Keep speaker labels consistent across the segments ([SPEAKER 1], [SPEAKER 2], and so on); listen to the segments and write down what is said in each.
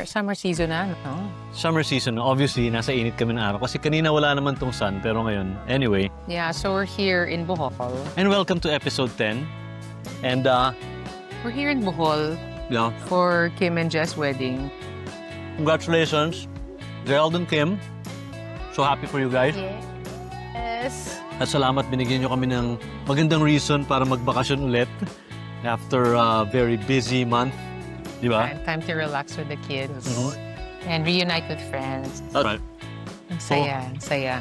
[SPEAKER 1] Summer season na, no?
[SPEAKER 2] Summer season, obviously, nasa init kami ng araw. Kasi kanina wala naman tong sun, pero ngayon, anyway.
[SPEAKER 1] Yeah, so we're here in Bohol.
[SPEAKER 2] And welcome to episode 10. And,
[SPEAKER 1] We're here in Bohol
[SPEAKER 2] yeah,
[SPEAKER 1] for Kim and Jess' wedding.
[SPEAKER 2] congratulations, Gerald and Kim. So happy for you guys.
[SPEAKER 1] Yes.
[SPEAKER 2] At salamat, binigyan nyo kami ng magandang reason para magbakasyon ulit after a very busy month. Di ba?
[SPEAKER 1] Time to relax with the kids.
[SPEAKER 2] Mhm.
[SPEAKER 1] And reunite with friends.
[SPEAKER 2] Alright.
[SPEAKER 1] Ang saya, ang saya.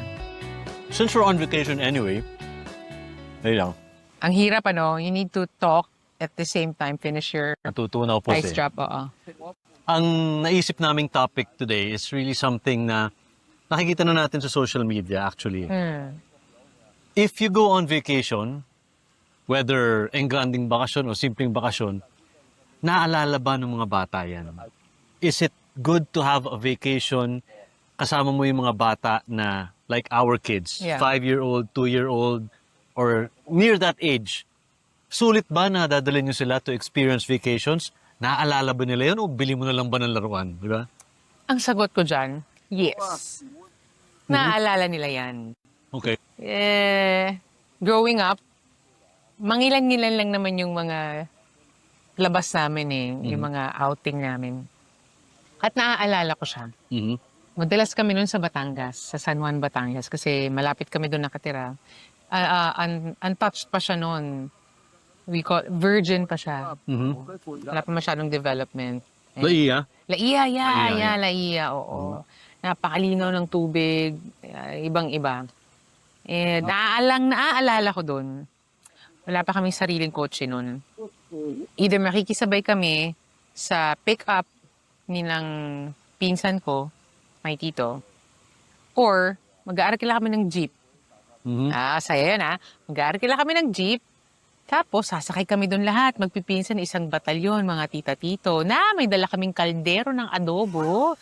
[SPEAKER 2] Since we're on vacation anyway, ayun lang,
[SPEAKER 1] Ang hirap, ano? You need to talk at the same time, finish your
[SPEAKER 2] natutunaw po
[SPEAKER 1] ice
[SPEAKER 2] siya.
[SPEAKER 1] drop. Oo.
[SPEAKER 2] Ang naisip naming topic today is really something na nakikita na natin sa social media actually. If you go on vacation, whether engranding bakasyon o simpleng bakasyon, naalala ba ng mga bata yan? Is it good to have a vacation kasama mo yung mga bata na like our kids,
[SPEAKER 1] Yeah.
[SPEAKER 2] 5-year-old, 2-year-old, or near that age? Sulit ba na dadalhin nyo sila to experience vacations? Naaalala ba nila yun o bili mo na lang ba ng laruan? Di ba?
[SPEAKER 1] Ang sagot ko dyan, yes. Naaalala nila yan.
[SPEAKER 2] Okay.
[SPEAKER 1] Growing up, mangilan-ngilan lang naman yung mga labas namin yung mga outing namin. At naaalala ko siya.
[SPEAKER 2] Mhm.
[SPEAKER 1] Madalas kami noon sa Batangas, sa San Juan, Batangas, kasi malapit kami doon nakatira. Untouched pa siya noon. Virgin pa siya.
[SPEAKER 2] Mhm.
[SPEAKER 1] Wala pa masyadong development.
[SPEAKER 2] Laiya?
[SPEAKER 1] Laiya, oo. Napakalinaw ng tubig, ibang-iba. Naaalala ko doon. Wala pa kaming sariling kotse noon. Either makikisabay kami sa pick-up nilang pinsan ko, may tito, or mag-aarakila kami ng jeep.
[SPEAKER 2] Mhm.
[SPEAKER 1] Saya yan Mag-aarakila kami ng jeep, tapos sasakay kami doon lahat, magpipinsan isang batalyon, mga tita-tito, na may dala kaming kaldero ng adobo.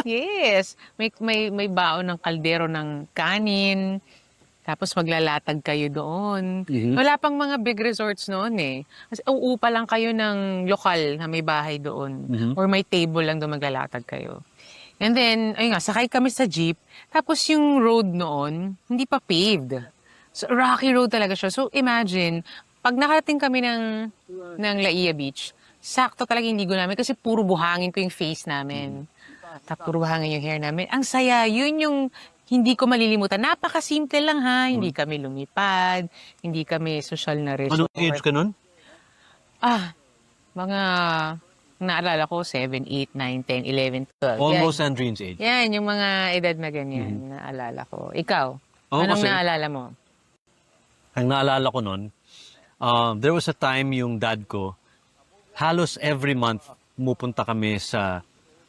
[SPEAKER 1] Yes, may baon ng kaldero ng kanin, tapos maglalatag kayo doon.
[SPEAKER 2] Mhm.
[SPEAKER 1] Wala pang mga big resorts noon Kasi uupa lang kayo ng lokal na may bahay doon.
[SPEAKER 2] Mhm.
[SPEAKER 1] Or may table lang doon maglalatag kayo. And then, ayun nga, sakay kami sa jeep. Tapos yung road noon, hindi pa paved. So, rocky road talaga siya. So, imagine, pag nakarating kami ng Laiya Beach, sakto talaga yung ligo namin kasi puro buhangin ko yung face namin. Tapos puro buhangin yung hair namin. Ang saya, yun yung hindi ko malilimutan. Napakasimple lang Hindi kami lumipad, hindi kami social na resort.
[SPEAKER 2] Anong age ka nun?
[SPEAKER 1] Mga, naalala ko, 7, 8, 9, 10, 11, 12.
[SPEAKER 2] Almost Andrine's age.
[SPEAKER 1] Yan, yung mga edad na ganyan, naalala ko. Ikaw,
[SPEAKER 2] Oo,
[SPEAKER 1] anong
[SPEAKER 2] kasi-
[SPEAKER 1] naalala mo?
[SPEAKER 2] Ang naalala ko nun, there was a time yung dad ko, halos every month, pumupunta kami sa,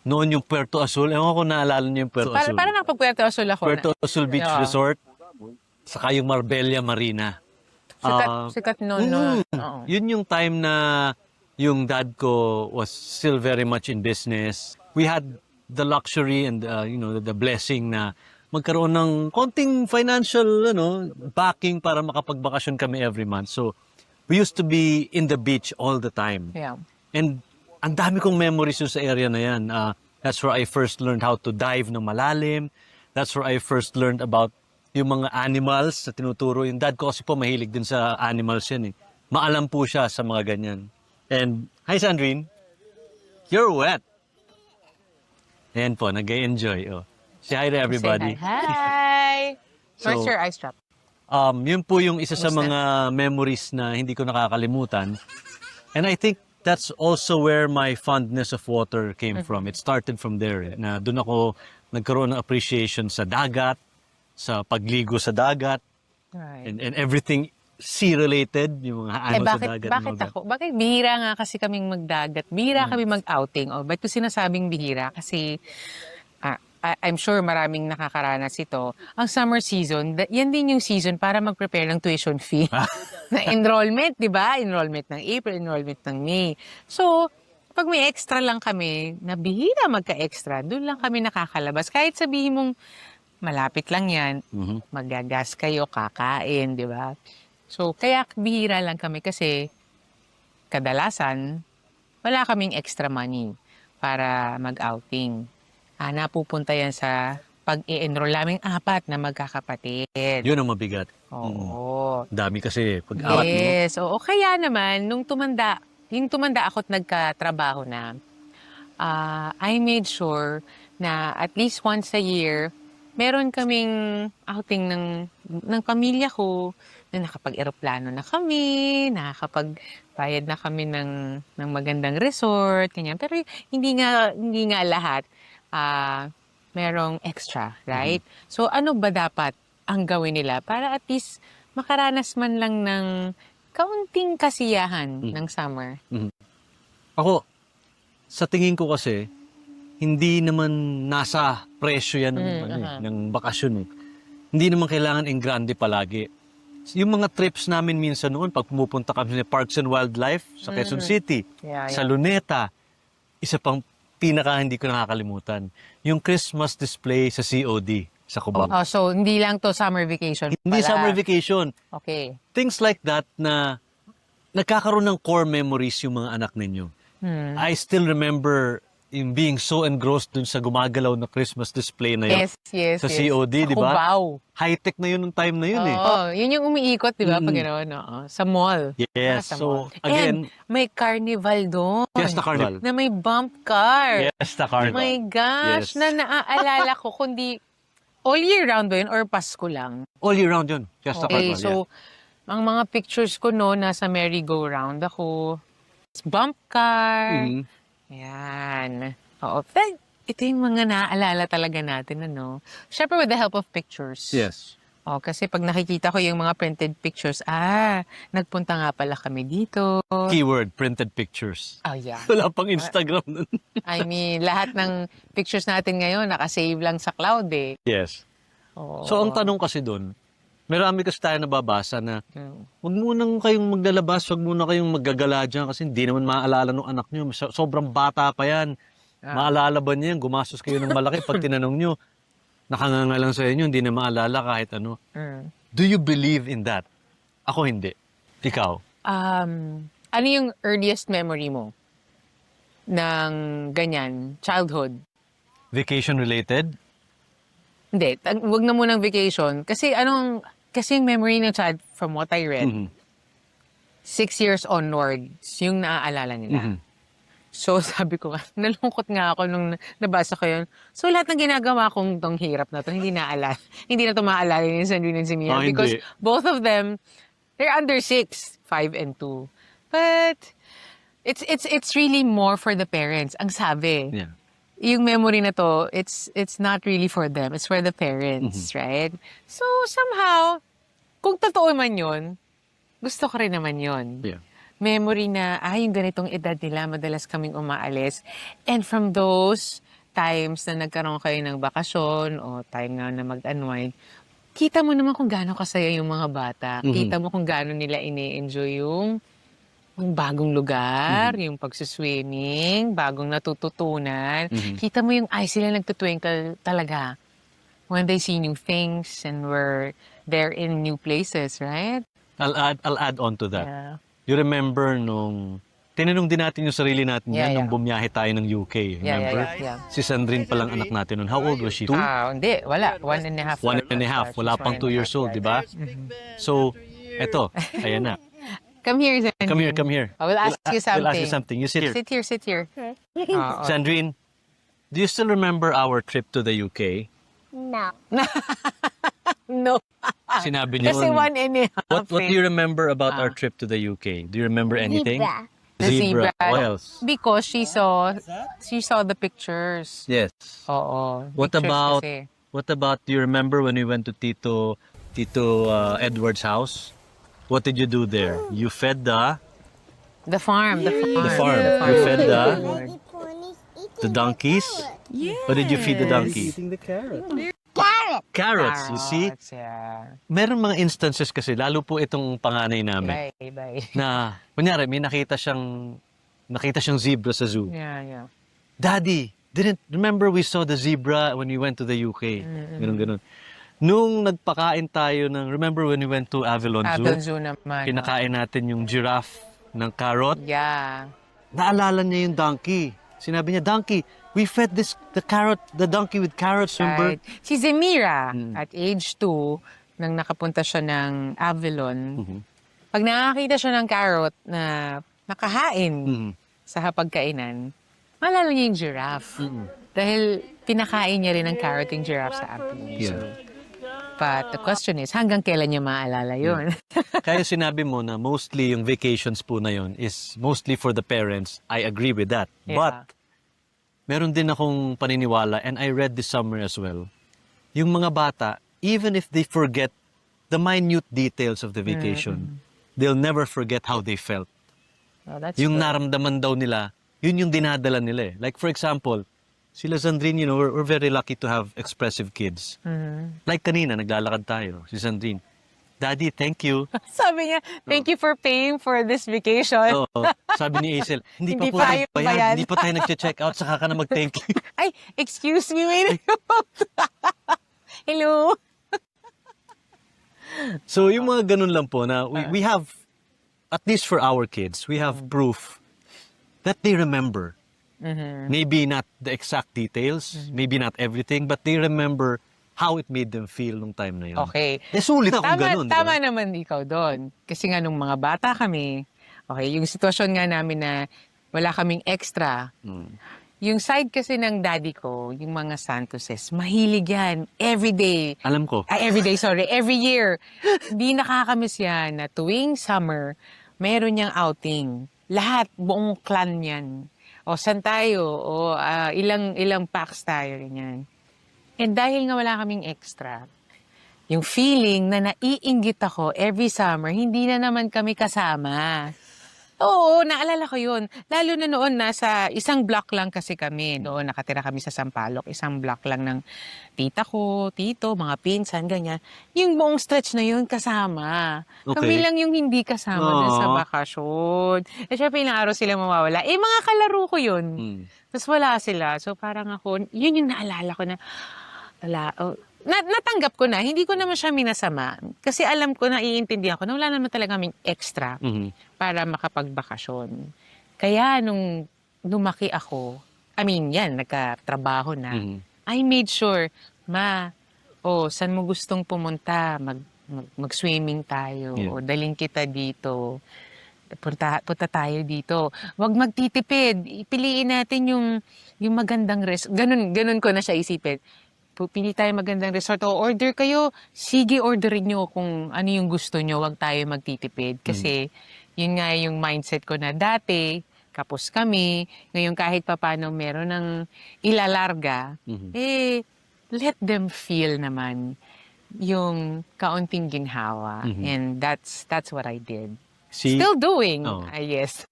[SPEAKER 2] noon yung Puerto Azul. Ewan ko naalala niyo yung Puerto Azul.
[SPEAKER 1] Parang nakapag-Puerto Azul ako.
[SPEAKER 2] Puerto Azul Beach
[SPEAKER 1] Yeah.
[SPEAKER 2] Resort, saka yung Marbella Marina.
[SPEAKER 1] Sikat noon. Oo.
[SPEAKER 2] Yun yung time na yung dad ko was still very much in business. We had the luxury and the blessing na magkaroon ng konting financial backing para makapagbakasyon kami every month. So we used to be in the beach all the time.
[SPEAKER 1] Yeah.
[SPEAKER 2] And ang dami kong memories yung sa area na yan. That's where I first learned how to dive ng malalim. That's where I first learned about yung mga animals na tinuturo. Yung dad ko kasi po mahilig din sa animals yan Maalam po siya sa mga ganyan. And, hi Sandrine, you're wet. Ayan po, nag-enjoy. Say hi to everybody.
[SPEAKER 1] Say hi.
[SPEAKER 2] So-
[SPEAKER 1] Where's your ice drop?
[SPEAKER 2] Yun po yung isa sa mga memories na hindi ko nakakalimutan. And I think that's also where my fondness of water came from. It started from there. Na doon ako nagkaroon ng appreciation sa dagat, sa pagligo sa dagat,
[SPEAKER 1] Right.
[SPEAKER 2] and everything sea-related, yung mga ano sa dagat. and all that.
[SPEAKER 1] Bakit bihira nga kasi kaming magdagat? Bihira kami mag-outing. Ba't ko sinasabing bihira? Kasi I'm sure maraming nakakaranas ito. Ang summer season, yan din yung season para mag-prepare ng tuition fee. Na enrollment, di ba? Enrollment ng April, enrollment ng May. So, pag may extra lang kami, na bihira magka-extra, doon lang kami nakakalabas. Kahit sabihin mong malapit lang yan, magagas kayo, kakain, di ba? So, kaya bihira lang kami kasi kadalasan, wala kaming extra money. para mag-outing. Napupunta yan sa pag-i-enroll naming 4 na magkakapatid.
[SPEAKER 2] Yun ang mabigat.
[SPEAKER 1] Oo.
[SPEAKER 2] Dami kasi pag-apat, no?
[SPEAKER 1] Yes. Oo. Kaya naman, yung tumanda ako at nagkatrabaho na, I made sure na at least once a year, meron kaming outing ng pamilya ko na nakapag-eroplano na kami, nakakapagbayad na kami ng magandang resort, ganyan. Pero hindi nga lahat merong extra, right? So ano ba dapat ang gawin nila para at least makaranas man lang ng kaunting kasiyahan ng summer?
[SPEAKER 2] Ako, sa tingin ko kasi, hindi naman nasa presyo yan ng bakasyon. Hindi naman kailangan en grande palagi. Yung mga trips namin minsan noon, pag pumupunta kami sa Parks and Wildlife sa Quezon City, sa Luneta, isa pang pinaka hindi ko nakakalimutan, yung Christmas display sa COD sa Cubao.
[SPEAKER 1] Oh, so hindi lang to summer vacation pala.
[SPEAKER 2] Hindi summer vacation.
[SPEAKER 1] Okay.
[SPEAKER 2] Things like that na nagkakaroon ng core memories yung mga anak ninyo. I still remember yung being so engrossed dun sa gumagalaw na Christmas display na yun.
[SPEAKER 1] Yes.
[SPEAKER 2] Sa COD, di ba?
[SPEAKER 1] Cubao.
[SPEAKER 2] High-tech na yun ng time na yun eh.
[SPEAKER 1] Oo, yun yung umiikot, di ba? Pag gano'n, sa mall.
[SPEAKER 2] Yes,
[SPEAKER 1] Sa
[SPEAKER 2] so
[SPEAKER 1] mall.
[SPEAKER 2] again,
[SPEAKER 1] And may carnival doon.
[SPEAKER 2] Fiesta Carnival.
[SPEAKER 1] Na may bump car.
[SPEAKER 2] Fiesta
[SPEAKER 1] Oh
[SPEAKER 2] Carnival.
[SPEAKER 1] my gosh,
[SPEAKER 2] Yes.
[SPEAKER 1] na naaalala ko, kundi all year round ba yun or Pasko lang?
[SPEAKER 2] All year round yun. Fiesta
[SPEAKER 1] Okay,
[SPEAKER 2] Carnival,
[SPEAKER 1] so ang mga pictures ko no, nasa merry-go-round ako. Bump car. Yan. Oo. Ito yung mga naaalala talaga natin, ano? Siyempre with the help of pictures.
[SPEAKER 2] Yes.
[SPEAKER 1] Kasi pag nakikita ko yung mga printed pictures, nagpunta nga pala kami dito.
[SPEAKER 2] Keyword, printed pictures.
[SPEAKER 1] Oh, yeah.
[SPEAKER 2] Wala pang Instagram nun.
[SPEAKER 1] I mean, lahat ng pictures natin ngayon, nakasave lang sa cloud eh.
[SPEAKER 2] Yes.
[SPEAKER 1] Oo.
[SPEAKER 2] So ang tanong kasi doon, marami kasi tayo nababasa na huwag munang kayong maglalabas, huwag muna kayong maggagala dyan kasi hindi naman maaalala ng anak nyo. Sobrang bata pa yan. Maalala ba niya yan? Gumastos kayo ng malaki pag tinanong nyo. Nakanganga lang sa inyo, hindi na maalala kahit ano. Do you believe in that? Ako hindi. Ikaw?
[SPEAKER 1] Ano yung earliest memory mo ng ganyan, childhood?
[SPEAKER 2] Vacation related?
[SPEAKER 1] Hindi, wag na munang vacation. Kasi yung memory ng child, from what I read, 6 years onwards, yung naaalala nila. So, sabi ko, nalungkot nga ako nung nabasa ko yun. So, lahat ng ginagawa kong tong hirap na to, hindi na to maalala ni Sandrine and si Mia. Because both of them, they're under 6, 5 and 2. But, it's really more for the parents, ang sabi.
[SPEAKER 2] Yeah.
[SPEAKER 1] Yung memory na to, it's not really for them. It's for the parents, right? So, somehow, kung totoo man yun, gusto ko rin naman yun.
[SPEAKER 2] Yeah.
[SPEAKER 1] Memory na, yung ganitong edad nila, madalas kaming umaalis. And from those times na nagkaroon kayo ng bakasyon o time nga na mag-unwind, kita mo naman kung gaano kasaya yung mga bata. Kita mo kung gaano nila ini-enjoy yung bagong lugar, yung pagsuswimming, bagong natututunan. Kita mo yung eyes sila nagtutwinkle talaga when they see new things and we're there in new places, right?
[SPEAKER 2] I'll add on to that.
[SPEAKER 1] Yeah.
[SPEAKER 2] You remember nung tinanong din natin yung sarili natin nung bumiyahe tayo ng UK. Remember?
[SPEAKER 1] Yeah.
[SPEAKER 2] Si Sandrine palang anak natin nun. How old was she? 2?
[SPEAKER 1] Hindi. Wala. 1.5.
[SPEAKER 2] 1.5. Wala pang 2 years old, di ba? So, eto. Ayan na.
[SPEAKER 1] Come here, Sandrine.
[SPEAKER 2] Come here.
[SPEAKER 1] I will ask you something.
[SPEAKER 2] We'll ask you something. You sit here.
[SPEAKER 1] Sit here.
[SPEAKER 2] Sandrine, do you still remember our trip to the UK?
[SPEAKER 1] No.
[SPEAKER 2] Sinabi niyo.
[SPEAKER 1] Kasi 1.5.
[SPEAKER 2] What do you remember about our trip to the UK? Do you remember anything?
[SPEAKER 1] The zebra.
[SPEAKER 2] What else?
[SPEAKER 1] Because she saw the pictures.
[SPEAKER 2] Yes.
[SPEAKER 1] Oo.
[SPEAKER 2] What about, do you remember when we went to Tito Edward's house? What did you do there? You fed the
[SPEAKER 1] farm.
[SPEAKER 2] You fed the donkeys? Or did you feed the donkeys?
[SPEAKER 3] Eating the carrot.
[SPEAKER 2] Carrots, you see?
[SPEAKER 1] Yeah.
[SPEAKER 2] Meron mga instances kasi, lalo po itong panganay namin,
[SPEAKER 1] Bye.
[SPEAKER 2] na, kunyari, may nakita siyang zebra sa zoo.
[SPEAKER 1] Yeah.
[SPEAKER 2] Daddy, remember we saw the zebra when we went to the UK? Ganun. Nung nagpakain tayo remember when we went to Avalon Zoo?
[SPEAKER 1] Zoo naman.
[SPEAKER 2] Kinakain natin yung giraffe ng carrot.
[SPEAKER 1] Yeah.
[SPEAKER 2] Naalala niya yung donkey. Sinabi niya, donkey, we fed the donkey with carrots, remember?
[SPEAKER 1] Right. Si Zemira, at age 2, nang nakapunta siya ng Avalon, pag nakakita siya ng carrot na nakahain sa hapagkainan, maalala niya yung giraffe. Dahil pinakain niya rin ng carrot yung giraffe sa Avalon.
[SPEAKER 2] Yeah.
[SPEAKER 1] But the question is, hanggang kailan niya maalala yun?
[SPEAKER 2] Kaya sinabi mo na mostly yung vacations po na yun is mostly for the parents. I agree with that.
[SPEAKER 1] Yeah.
[SPEAKER 2] But, meron din akong paniniwala, and I read this somewhere as well, yung mga bata, even if they forget the minute details of the vacation, they'll never forget how they felt.
[SPEAKER 1] Oh, that's
[SPEAKER 2] Yung
[SPEAKER 1] good.
[SPEAKER 2] naramdaman daw nila, yun yung dinadala nila eh. Like for example, sila Sandrine, you know, we're very lucky to have expressive kids. Like kanina, naglalakad tayo, si Sandrine. Daddy, thank you.
[SPEAKER 1] Sabi niya, thank you for paying for this vacation.
[SPEAKER 2] Oo. Sabi ni Hazel, hindi
[SPEAKER 1] Hindi
[SPEAKER 2] pa po
[SPEAKER 1] pa
[SPEAKER 2] tayo
[SPEAKER 1] yung
[SPEAKER 2] bayad,
[SPEAKER 1] bayad.
[SPEAKER 2] hindi pa tayo nag-check out, saka ka na mag-thank you.
[SPEAKER 1] Ay, excuse me, wait. Hello.
[SPEAKER 2] So yung mga ganun lang po na we have, at least for our kids, we have proof that they remember. Maybe not the exact details, maybe not everything, but they remember how it made them feel nung time na yun.
[SPEAKER 1] Okay.
[SPEAKER 2] Sulit akong
[SPEAKER 1] Tama,
[SPEAKER 2] ganun. di ba?
[SPEAKER 1] tama naman ikaw doon. Kasi nga nung mga bata kami, okay, yung sitwasyon nga namin na wala kaming extra. Yung side kasi ng daddy ko, yung mga Santoses, mahilig yan. Every day.
[SPEAKER 2] Alam ko.
[SPEAKER 1] Every day, sorry. Every year. Hindi nakakamiss yan na tuwing summer, meron niyang outing. Lahat, buong clan yan. O, saan tayo? O, ilang packs tayo, ganyan. And dahil nga wala kaming extra, yung feeling na naiinggit ako every summer, hindi na naman kami kasama. Oo, naalala ko yun. Lalo na noon, nasa isang block lang kasi kami. Noon, nakatira kami sa Sampaloc. Isang block lang ng tita ko, tito, mga pinsan, ganyan. Yung buong stretch na yun, kasama.
[SPEAKER 2] Okay.
[SPEAKER 1] Kami lang yung hindi kasama dun sa
[SPEAKER 2] Aww.
[SPEAKER 1] bakasyon. Eh, syempre, ilang araw sila mawawala. Eh, mga kalaro ko yun. Tapos wala sila. So, parang ako, yun yung naalala ko na, natanggap ko na, hindi ko naman siya minasama. Kasi alam ko na, iintindihan ko na wala naman talaga kaming extra para makapagbakasyon. Kaya nung lumaki ako, yan, nagkatrabaho na, I made sure, saan mo gustong pumunta? Mag-swimming tayo.
[SPEAKER 2] Yeah.
[SPEAKER 1] O daling kita dito. Punta tayo dito. Huwag magtitipid. Piliin natin yung magandang ganun ko na siya isipin. Pili tayo magandang resort o order kayo, sige orderin nyo kung ano yung gusto nyo, wag tayo magtitipid. Kasi yun nga yung mindset ko na dati, kapos kami, ngayon kahit papano meron ng ilalarga, let them feel naman yung kaunting ginhawa. And that's what I did.
[SPEAKER 2] See?
[SPEAKER 1] Still doing,
[SPEAKER 2] Oh.
[SPEAKER 1] yes.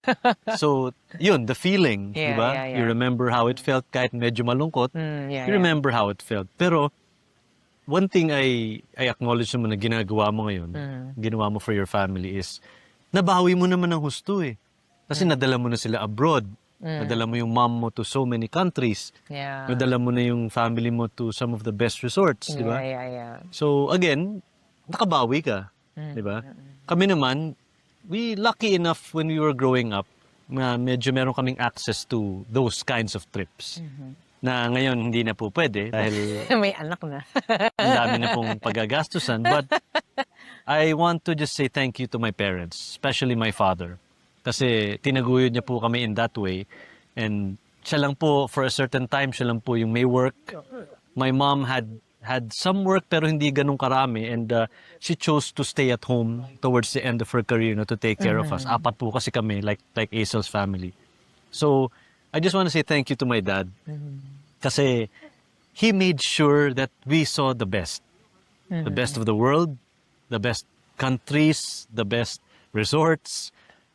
[SPEAKER 2] So, yun, the feeling,
[SPEAKER 1] Yeah,
[SPEAKER 2] di ba?
[SPEAKER 1] yeah, yeah.
[SPEAKER 2] You remember how it felt kahit medyo malungkot.
[SPEAKER 1] Yeah,
[SPEAKER 2] You remember how it felt. Pero, one thing I acknowledge naman na ginagawa mo ngayon, ginawa mo for your family is, nabawi mo naman ng husto eh. Kasi nadala mo na sila abroad. Nadala mo yung mom mo to so many countries.
[SPEAKER 1] Yeah.
[SPEAKER 2] Nadala mo na yung family mo to some of the best resorts, di ba?
[SPEAKER 1] Yeah.
[SPEAKER 2] So, again, nakabawi ka, di ba? Kami naman, we lucky enough when we were growing up na medyo meron kaming access to those kinds of trips. Na ngayon hindi na po pwede dahil
[SPEAKER 1] May anak na.
[SPEAKER 2] ang dami na pong paggagastusan. But I want to just say thank you to my parents, especially my father. Kasi tinaguyod niya po kami in that way. And siya lang po, for a certain time, siya lang po yung may work. My mom had some work pero hindi ganun karami, and she chose to stay at home towards the end of her career to take care of us. Apat po kasi kami, like Azel's family. So, I just want to say thank you to my dad. Kasi he made sure that we saw the best. The best of the world, the best countries, the best resorts.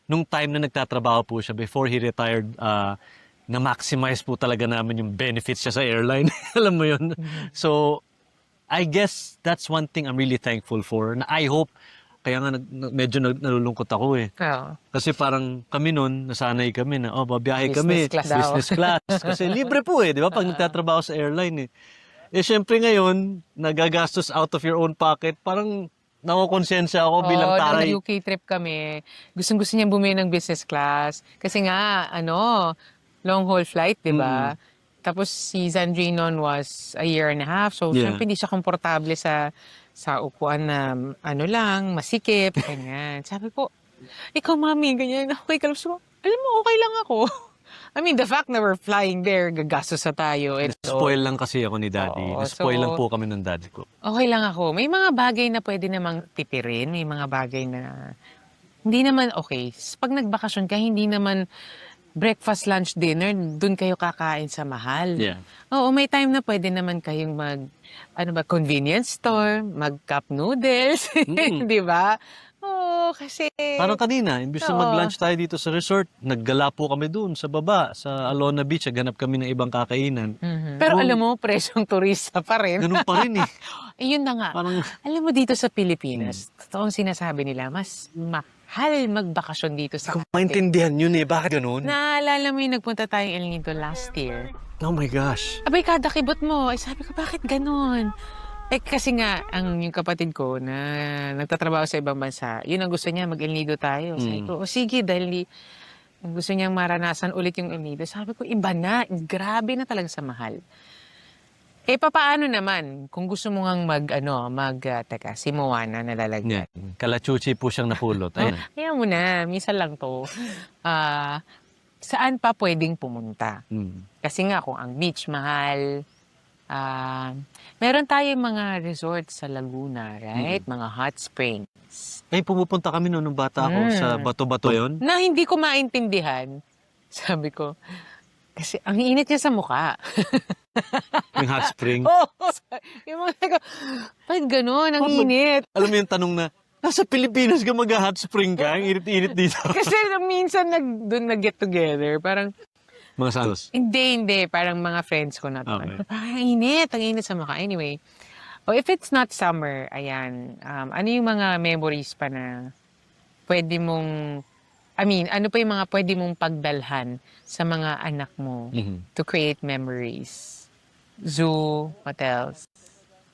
[SPEAKER 2] Nung time na nagtatrabaho po siya, before he retired, na-maximize po talaga namin yung benefits siya sa airline. Alam mo yun? So, I guess that's one thing I'm really thankful for. Na I hope, kaya nga medyo nalulungkot ako eh.
[SPEAKER 1] Oo.
[SPEAKER 2] Kasi parang kami nun, nasanay kami na, babiyahe kami.
[SPEAKER 1] Business class daw.
[SPEAKER 2] Business class. Kasi libre po eh, di ba? Pag nagtatrabaho sa airline eh. Eh, syempre ngayon, nagagastos out of your own pocket, parang nakukonsensya ako bilang taray.
[SPEAKER 1] Nung UK trip kami, gustong-gusto niya bumili ng business class. Kasi nga, long haul flight, di ba? Tapos si Zandrinon was a year and a half. So,
[SPEAKER 2] Yeah.
[SPEAKER 1] syempre, hindi siya komportable sa upuan na masikip, ganyan. Sabi ko, ikaw, mami, ganyan. Okay ka lang. So, alam mo, okay lang ako. I mean, the fact na we're flying there, gagastos na tayo.
[SPEAKER 2] Spoil lang kasi ako ni Daddy.
[SPEAKER 1] Oo,
[SPEAKER 2] Na-spoil
[SPEAKER 1] so-
[SPEAKER 2] lang po kami ng Daddy ko.
[SPEAKER 1] Okay lang ako. May mga bagay na pwede namang tipirin. May mga bagay na hindi naman okay. Pag nagbakasyon ka, hindi naman breakfast, lunch, dinner, dun kayo kakain sa mahal.
[SPEAKER 2] Yeah.
[SPEAKER 1] Oo, may time na pwede naman kayong convenience store, mag-cup noodles, di ba? Oo, kasi...
[SPEAKER 2] Parang kanina, imbis na
[SPEAKER 1] Oo.
[SPEAKER 2] mag-lunch tayo dito sa resort, naggala po kami doon sa baba, sa Alona Beach, naghanap kami ng ibang kakainan.
[SPEAKER 1] Pero
[SPEAKER 2] Oh.
[SPEAKER 1] alam mo, presyong turista pa rin.
[SPEAKER 2] Ganun pa rin eh.
[SPEAKER 1] Yun na nga.
[SPEAKER 2] Parang,
[SPEAKER 1] Alam mo dito sa Pilipinas, totoong sinasabi nila, mas mahal magbakasyon dito sa Cavite.
[SPEAKER 2] maintindihan yun eh. Bakit ganun?
[SPEAKER 1] Naalala mo yung nagpunta tayong El Nido last year.
[SPEAKER 2] Oh my gosh.
[SPEAKER 1] Abay, kada kibot mo. Ay, sabi ko, bakit ganun? Eh, kasi nga, yung kapatid ko na nagtatrabaho sa ibang bansa, yun ang gusto niya, mag-El Nido tayo. Sabi ko, o sige, dahil gusto niyang maranasan ulit yung El Nido. Sabi ko, iba na. Grabe na talaga sa mahal. Eh, papaano naman? Kung gusto mo ngang teka, si Moana nalalagyan.
[SPEAKER 2] Yeah. Kalachuchi po siyang napulot. Ayan.
[SPEAKER 1] Kaya mo na, minsan lang to. Saan pa pwedeng pumunta? Kasi nga, kung ang beach mahal, meron tayong mga resorts sa Laguna, right? Mga hot springs.
[SPEAKER 2] Ay, pumupunta kami noon nung bata ako sa Bato-Bato yun.
[SPEAKER 1] Na hindi ko maintindihan. Sabi ko, kasi ang init niya sa mukha.
[SPEAKER 2] Yung hot spring.
[SPEAKER 1] Oo. Yung mga ko, bakit ganun? Ang init.
[SPEAKER 2] Alam mo yung tanong na, nasa Pilipinas ka mag-hot spring ka? Ang init-init dito.
[SPEAKER 1] Kasi minsan doon nag-get together, parang,
[SPEAKER 2] Mga Santos.
[SPEAKER 1] hindi. Parang mga friends ko na to.
[SPEAKER 2] Okay.
[SPEAKER 1] Parang ang init sa mukha. Anyway, if it's not summer, ayan, ano yung mga memories pa na pwede mong, ano pa yung mga pwede mong pagdalhan sa mga anak mo to create memories? Zoo, hotels,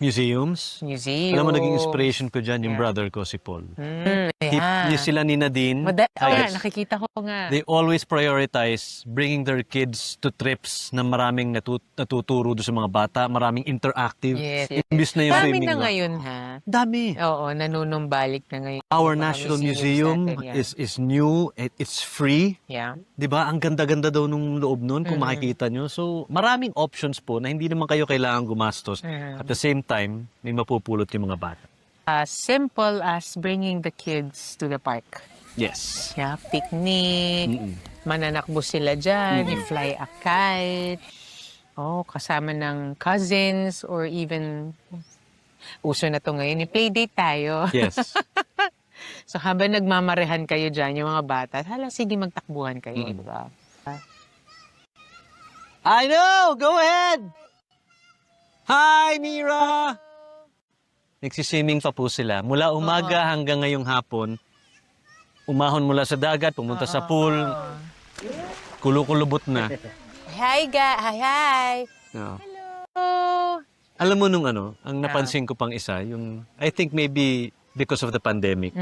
[SPEAKER 2] Museums.
[SPEAKER 1] museum.
[SPEAKER 2] Alam mo, naging inspiration ko dyan yung
[SPEAKER 1] Yeah.
[SPEAKER 2] brother ko, si Paul.
[SPEAKER 1] Yeah.
[SPEAKER 2] Yung sila ni Nadine.
[SPEAKER 1] Ayan, nakikita ko nga.
[SPEAKER 2] They always prioritize bringing their kids to trips na maraming natuturo doon sa mga bata, maraming interactive.
[SPEAKER 1] Yes.
[SPEAKER 2] Imbis na yung
[SPEAKER 1] Dami
[SPEAKER 2] framing
[SPEAKER 1] na
[SPEAKER 2] lang.
[SPEAKER 1] ngayon, ha?
[SPEAKER 2] Dami.
[SPEAKER 1] Oo, nanunumbalik na ngayon.
[SPEAKER 2] Our
[SPEAKER 1] Mga
[SPEAKER 2] National
[SPEAKER 1] museums
[SPEAKER 2] Museum
[SPEAKER 1] natin, yeah.
[SPEAKER 2] is new, it's free.
[SPEAKER 1] Yeah.
[SPEAKER 2] 'Di ba? Ang ganda-ganda daw nung loob nun kung makikita nyo. So, maraming options po na hindi naman kayo kailangan gumastos. At the same time, may mapupulot yung mga bata.
[SPEAKER 1] As simple as bringing the kids to the park.
[SPEAKER 2] Yes.
[SPEAKER 1] Yeah, picnic, mananakbo sila dyan, i-fly a kite, kasama ng cousins or even, uso na to ngayon, i-playdate tayo.
[SPEAKER 2] Yes.
[SPEAKER 1] So habang nagmamarehan kayo dyan, yung mga bata, sige magtakbuhan kayo, di ba?
[SPEAKER 2] I know! Go ahead! Hi, Mira! Nagsiswimming pa po sila. Mula umaga hanggang ngayong hapon, umahon mula sa dagat, pumunta sa pool, kulukulubot na.
[SPEAKER 1] Hi, hi!
[SPEAKER 2] No.
[SPEAKER 1] Hello!
[SPEAKER 2] Alam mo nung ang napansin ko pang isa, yung, I think maybe because of the pandemic,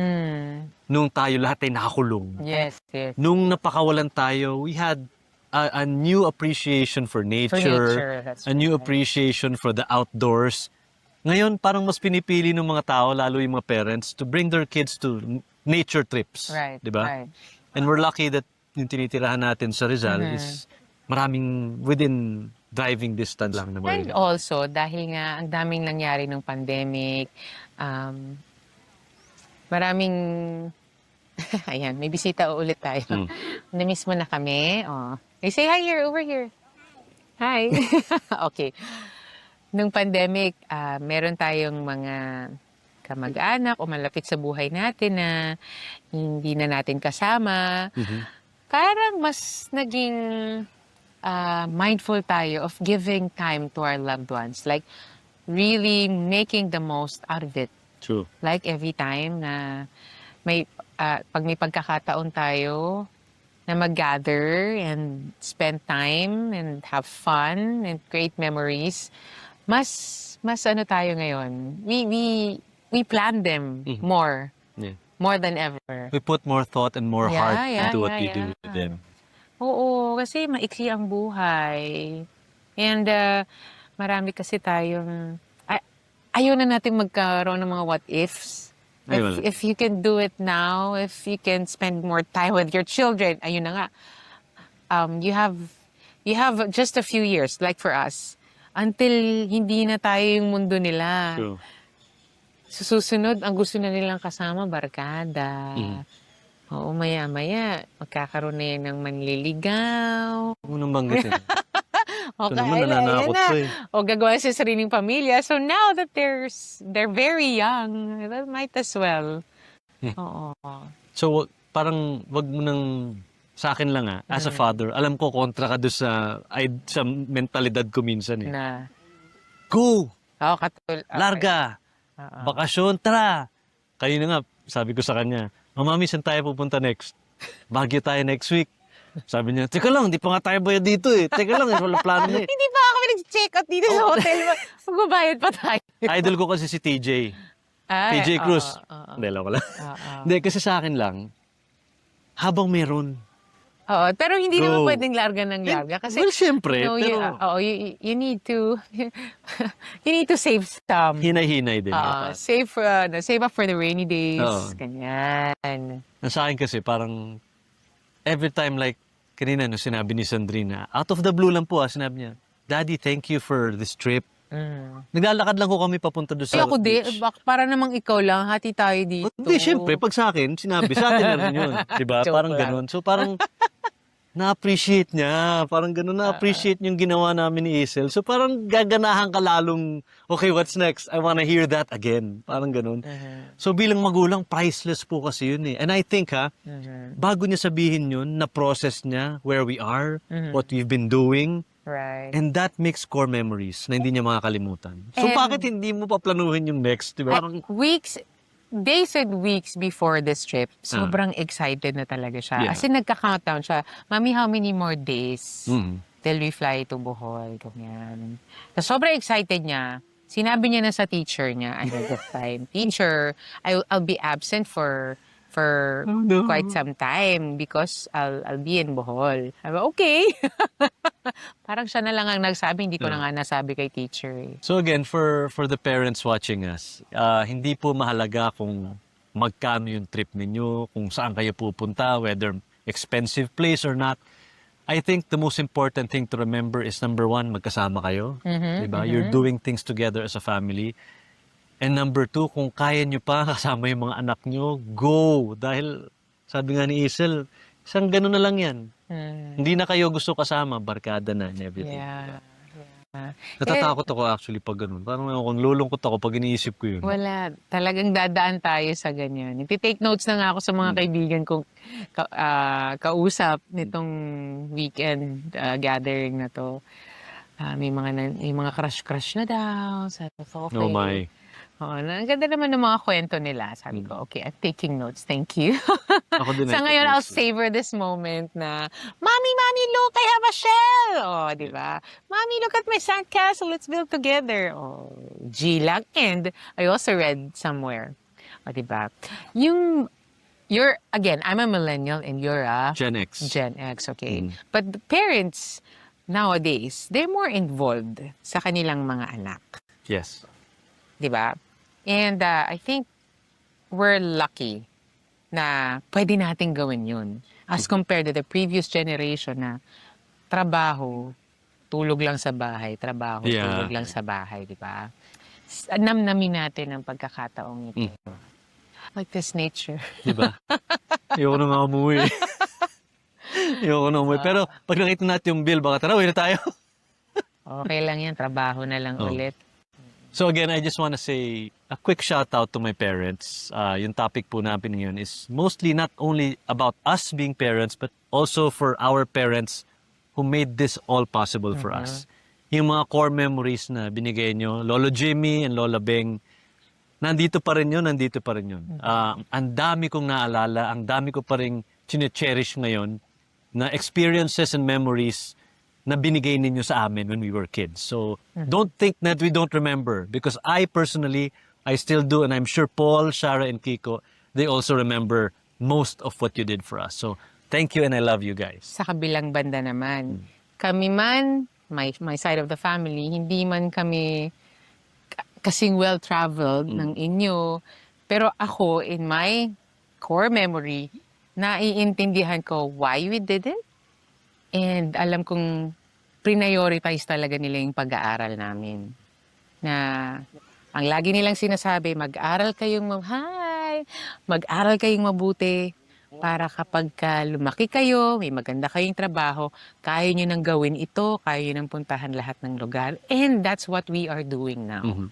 [SPEAKER 2] nung tayo lahat ay nakakulong.
[SPEAKER 1] Yes.
[SPEAKER 2] Nung napakawalan tayo, we had a new appreciation for nature,
[SPEAKER 1] that's
[SPEAKER 2] a new
[SPEAKER 1] right.
[SPEAKER 2] appreciation for the outdoors. Ngayon, parang mas pinipili ng mga tao, lalo yung mga parents, to bring their kids to nature trips.
[SPEAKER 1] Right,
[SPEAKER 2] Di ba?
[SPEAKER 1] right.
[SPEAKER 2] And we're lucky that yung tinitirahan natin sa Rizal is maraming within driving distance lang na
[SPEAKER 1] And
[SPEAKER 2] mga
[SPEAKER 1] also, dahil nga ang daming nangyari ng pandemic, maraming, ayan, may bisita ulit tayo. Na-miss mo na kami. Oh. Hey, say hi here, over here. Hi. Okay. Nung pandemic, meron tayong mga kamag-anak o malapit sa buhay natin na hindi na natin kasama. Parang mas naging mindful tayo of giving time to our loved ones. Like, really making the most out of it.
[SPEAKER 2] True.
[SPEAKER 1] Like every time na pag may pagkakataon tayo na mag-gather and spend time and have fun and create memories, mas tayo ngayon. We plan them more
[SPEAKER 2] Yeah.
[SPEAKER 1] than ever.
[SPEAKER 2] We put more thought and more
[SPEAKER 1] Yeah,
[SPEAKER 2] heart
[SPEAKER 1] yeah,
[SPEAKER 2] into what
[SPEAKER 1] yeah,
[SPEAKER 2] we do
[SPEAKER 1] yeah.
[SPEAKER 2] with them.
[SPEAKER 1] Oo, kasi maikli ang buhay. And marami kasi tayong ayaw na natin magkaroon ng mga what ifs.
[SPEAKER 2] Ay, wala.
[SPEAKER 1] If you can do it now, if you can spend more time with your children, ayun na nga. You have just a few years like for us until hindi na tayo yung mundo nila.
[SPEAKER 2] True.
[SPEAKER 1] Sa susunod, ang gusto na nilang kasama, barkada.
[SPEAKER 2] Mhm.
[SPEAKER 1] Oo, maya-maya, magkakaroon na yan ng manliligaw.
[SPEAKER 2] Huwag mo nang banggitin.
[SPEAKER 1] O,
[SPEAKER 2] Ito naman,
[SPEAKER 1] ayan
[SPEAKER 2] nananakot
[SPEAKER 1] na.
[SPEAKER 2] ko eh.
[SPEAKER 1] O gagawa sa sariling pamilya. So now that they're very young, that might as well. Oo.
[SPEAKER 2] So, parang wag mo nang, sa akin lang as a father, alam ko kontra ka doon sa mentalidad ko minsan eh.
[SPEAKER 1] Na.
[SPEAKER 2] Go!
[SPEAKER 1] Oo,
[SPEAKER 2] Larga!
[SPEAKER 1] Oo.
[SPEAKER 2] Bakasyon, tara! Kayo na nga, sabi ko sa kanya, Mami, saan tayo pupunta next? Baguio tayo next week. Sabi niya, teka lang, di pa nga tayo bayad dito eh. Teka lang, wala plano eh.
[SPEAKER 1] Hindi pa kami nag-check out dito sa hotel. Magbabayad pa tayo.
[SPEAKER 2] Idol ko kasi si TJ.
[SPEAKER 1] Ay,
[SPEAKER 2] TJ Cruz.
[SPEAKER 1] oo.
[SPEAKER 2] Hindi, lang wala.
[SPEAKER 1] Oo.
[SPEAKER 2] Hindi, kasi sa akin lang, habang meron.
[SPEAKER 1] Oo, pero hindi naman
[SPEAKER 2] Go.
[SPEAKER 1] pwedeng larga ng larga. Kasi,
[SPEAKER 2] Well, syempre,
[SPEAKER 1] pero... you need to... you need to save some.
[SPEAKER 2] hinay-hinay din. dapat.
[SPEAKER 1] Save up for the rainy days.
[SPEAKER 2] Oo.
[SPEAKER 1] Ganyan.
[SPEAKER 2] Sa akin kasi parang every time like kanina no sinabi ni Sandrina, out of the blue lang po sinabi niya, Daddy, thank you for this trip. Naglalakad lang ko kami papunta doon sa
[SPEAKER 1] Ay, ako di.
[SPEAKER 2] beach.
[SPEAKER 1] Para namang ikaw lang. Hati tayo dito.
[SPEAKER 2] Hindi, syempre, pag sa akin, sinabi, sa atin na rin yun. Diba?
[SPEAKER 1] Joke
[SPEAKER 2] Parang
[SPEAKER 1] lang.
[SPEAKER 2] ganun. So parang na-appreciate niya. Parang ganun, na-appreciate yung ginawa namin ni Isel. So parang gaganahan ka lalong, okay, what's next? I wanna hear that again. Parang ganun. So bilang magulang, priceless po kasi yun eh. And I think bago niya sabihin yun, na-process niya where we are, what we've been doing,
[SPEAKER 1] Right.
[SPEAKER 2] and that makes core memories na hindi niya makakalimutan. So
[SPEAKER 1] And-
[SPEAKER 2] bakit hindi mo pa planuhin yung next? Diba? Parang,
[SPEAKER 1] Days and weeks before this trip, sobrang excited na talaga siya.
[SPEAKER 2] Yeah.
[SPEAKER 1] As in, nagka-countdown siya. Mami, how many more days
[SPEAKER 2] Mhm.
[SPEAKER 1] till we fly to Bohol? Ganyan. So, sobrang excited niya. Sinabi niya na sa teacher niya ahead of time, Teacher, I'll be absent for
[SPEAKER 2] Oh, no.
[SPEAKER 1] quite some time because I'll be in Bohol. Sabi, okay. Parang siya na lang ang nagsabi, hindi ko na nga nasabi kay teacher. Eh.
[SPEAKER 2] So again, for the parents watching us, hindi po mahalaga kung magkano yung trip ninyo, kung saan kayo pupunta, whether expensive place or not. I think the most important thing to remember is number one, magkasama kayo. Diba? You're doing things together as a family. And number two, kung kaya nyo pa kasama yung mga anak nyo, go! Dahil sabi nga ni Isel, isang gano'n na lang yan. Hindi na kayo gusto kasama, barkada na and everything.
[SPEAKER 1] Yeah.
[SPEAKER 2] Natatakot ako actually pag ganun. Parang ako, lulungkot ako pag iniisip ko yun.
[SPEAKER 1] Wala. Talagang dadaan tayo sa ganyan. Nagtitake notes na nga ako sa mga kaibigan kong kausap nitong weekend gathering na to. May mga crush-crush na daw. Sabi ko, okay.
[SPEAKER 2] Oh my.
[SPEAKER 1] Oo, ang ganda naman ng mga kwento nila. Sabi ko, okay, I'm taking notes. Thank you.
[SPEAKER 2] Ako din.
[SPEAKER 1] Sa ngayon, I'll savor this moment na, Mommy, look, I have a shell! Oh, di ba? Mommy, look at my sandcastle. Let's build together. Oh, G lang. And I also read somewhere. Oh, di ba? Again, I'm a millennial and you're a
[SPEAKER 2] Gen X.
[SPEAKER 1] Gen X, okay? But the parents nowadays, they're more involved sa kanilang mga anak.
[SPEAKER 2] Yes.
[SPEAKER 1] Di ba? And I think we're lucky na pwede nating gawin yun. As compared to the previous generation na trabaho, tulog lang sa bahay, trabaho,
[SPEAKER 2] Yeah.
[SPEAKER 1] tulog lang sa bahay, di ba? Namnamin natin ang pagkakataong ito. Like this nature.
[SPEAKER 2] Diba? Ayoko na nga umuwi. Ayoko na umuwi. Pero pag nakita natin yung bill, baka tara, uwi na tayo.
[SPEAKER 1] Okay lang yan, trabaho na lang
[SPEAKER 2] Oh.
[SPEAKER 1] ulit.
[SPEAKER 2] So again, I just want to say a quick shout out to my parents. Yung topic po natin ngayon is mostly not only about us being parents, but also for our parents who made this all possible for us. Yung mga core memories na binigay nyo, Lolo Jimmy and Lola Beng, nandito pa rin yun. Ang dami kong naalala, ang dami ko pa rin chine-cherish ngayon na experiences and memories na binigay ninyo sa amin when we were kids. So, don't think that we don't remember because I personally, I still do and I'm sure Paul, Shara, and Kiko, they also remember most of what you did for us. So, Thank you and I love you guys.
[SPEAKER 1] Sa kabilang banda naman, kami man, my side of the family, hindi man kami kasing well-traveled ng inyo. Pero ako, in my core memory, naiintindihan ko why we did it. And alam kong prioritize talaga nila yung pag-aaral namin. Na ang lagi nilang sinasabi, mag-aral kayong mabuti para kapag lumaki kayo, may maganda kayong trabaho, kaya nyo nang gawin ito, kaya nyo nang puntahan lahat ng lugar. And that's what we are doing now.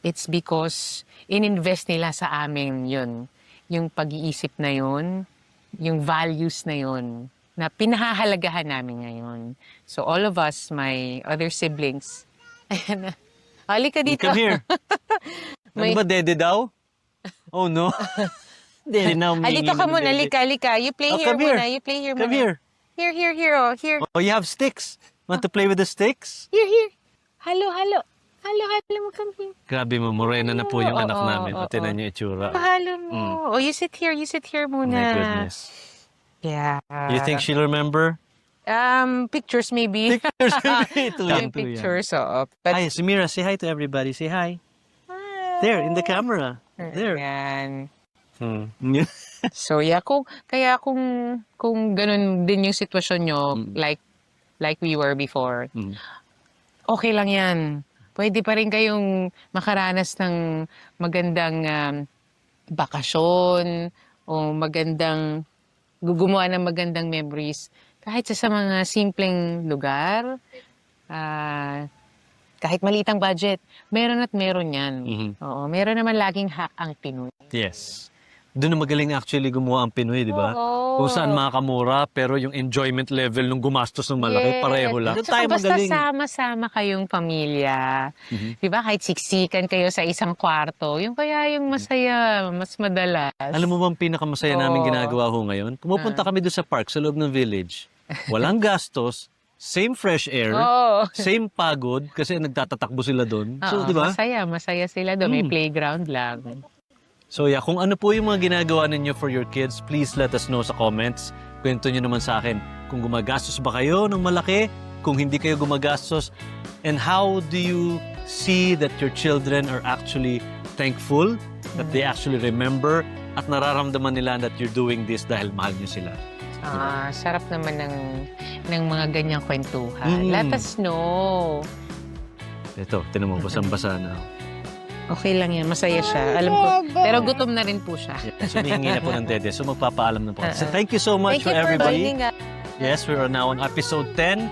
[SPEAKER 1] It's because ininvest nila sa amin yun. Yung pag-iisip na yun, yung values na yun, na pinahahalagahan namin ngayon. So all of us, my other siblings, ayan na. Halika dito.
[SPEAKER 2] Come here. Ano ba, dede daw? Oh no. Dede now.
[SPEAKER 1] Dito ka muna, halika. You play here muna. You play here muna.
[SPEAKER 2] Come here.
[SPEAKER 1] Here, oh, here.
[SPEAKER 2] Oh, you have sticks. Want to play with the sticks?
[SPEAKER 1] Here. Halo, come here.
[SPEAKER 2] Grabe mo, morena na po yung
[SPEAKER 1] Oo,
[SPEAKER 2] anak namin.
[SPEAKER 1] oo,
[SPEAKER 2] Pati na niyo itsura.
[SPEAKER 1] Halo mo. Oh, you sit here muna.
[SPEAKER 2] My goodness.
[SPEAKER 1] Yeah.
[SPEAKER 2] You think she'll remember?
[SPEAKER 1] Pictures maybe.
[SPEAKER 2] Pictures. Ito yan,
[SPEAKER 1] Pictures, oo. But,
[SPEAKER 2] Hi, Samira, say hi to everybody. Say hi. There, in the camera. There.
[SPEAKER 1] Yan.
[SPEAKER 2] So,
[SPEAKER 1] yeah, kung ganun din yung sitwasyon nyo, like we were before, okay lang yan. Pwede pa rin kayong makaranas ng magandang bakasyon o gumawa ng magandang memories kahit sa mga simpleng lugar, kahit malitang budget, meron yan. Oo, meron naman laging hack ang Pinoy.
[SPEAKER 2] yes. Doon na magaling actually gumawa ang Pinoy, di ba?
[SPEAKER 1] Oo.
[SPEAKER 2] Kung saan makakamura, pero yung enjoyment level nung gumastos ng malaki, pareho lang. Doon
[SPEAKER 1] Tsaka
[SPEAKER 2] tayo
[SPEAKER 1] basta
[SPEAKER 2] magaling.
[SPEAKER 1] sama-sama kayong pamilya. Di ba? Kahit siksikan kayo sa isang kwarto, yung kaya yung masaya, mas madalas.
[SPEAKER 2] Alam mo bang pinakamasaya namin ginagawa ho ngayon? Pumupunta kami doon sa park, sa loob ng village. Walang gastos, same fresh air, same pagod, kasi nagtatatakbo sila doon. So, di ba?
[SPEAKER 1] Masaya sila doon. May playground lang.
[SPEAKER 2] So yeah, kung ano po yung mga ginagawa ninyo for your kids, please let us know sa comments. Kwento nyo naman sa akin kung gumagastos ba kayo ng malaki, kung hindi kayo gumagastos, and how do you see that your children are actually thankful, that they actually remember, at nararamdaman nila that you're doing this dahil mahal nyo sila.
[SPEAKER 1] Sarap naman ng mga ganyang kwentuhan. Let us know.
[SPEAKER 2] Ito, tinan mo, basang-basa na.
[SPEAKER 1] Okay lang yan. Masaya siya. Alam ko. Pero gutom na rin po siya.
[SPEAKER 2] So, humihingi na po ng dede. So, magpapaalam na po. So, thank you so much
[SPEAKER 1] Thank
[SPEAKER 2] for
[SPEAKER 1] you for
[SPEAKER 2] everybody.
[SPEAKER 1] joining us.
[SPEAKER 2] Yes, we are now on episode 10.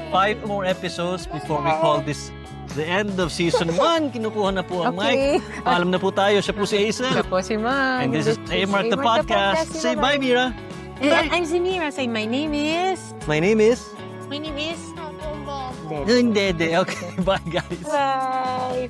[SPEAKER 2] 5 more episodes before we call this the end of season 1. Kinukuha na po ang mic. Paalam na po tayo. Siya po si Hazel.
[SPEAKER 1] Siya po si Ma'am.
[SPEAKER 2] And this is A-Mark the podcast. Say bye, Mira.
[SPEAKER 1] And I'm Samira. Say, my name is...
[SPEAKER 2] My name is...
[SPEAKER 1] My name is...
[SPEAKER 2] Dede. Okay, bye guys.
[SPEAKER 1] Bye.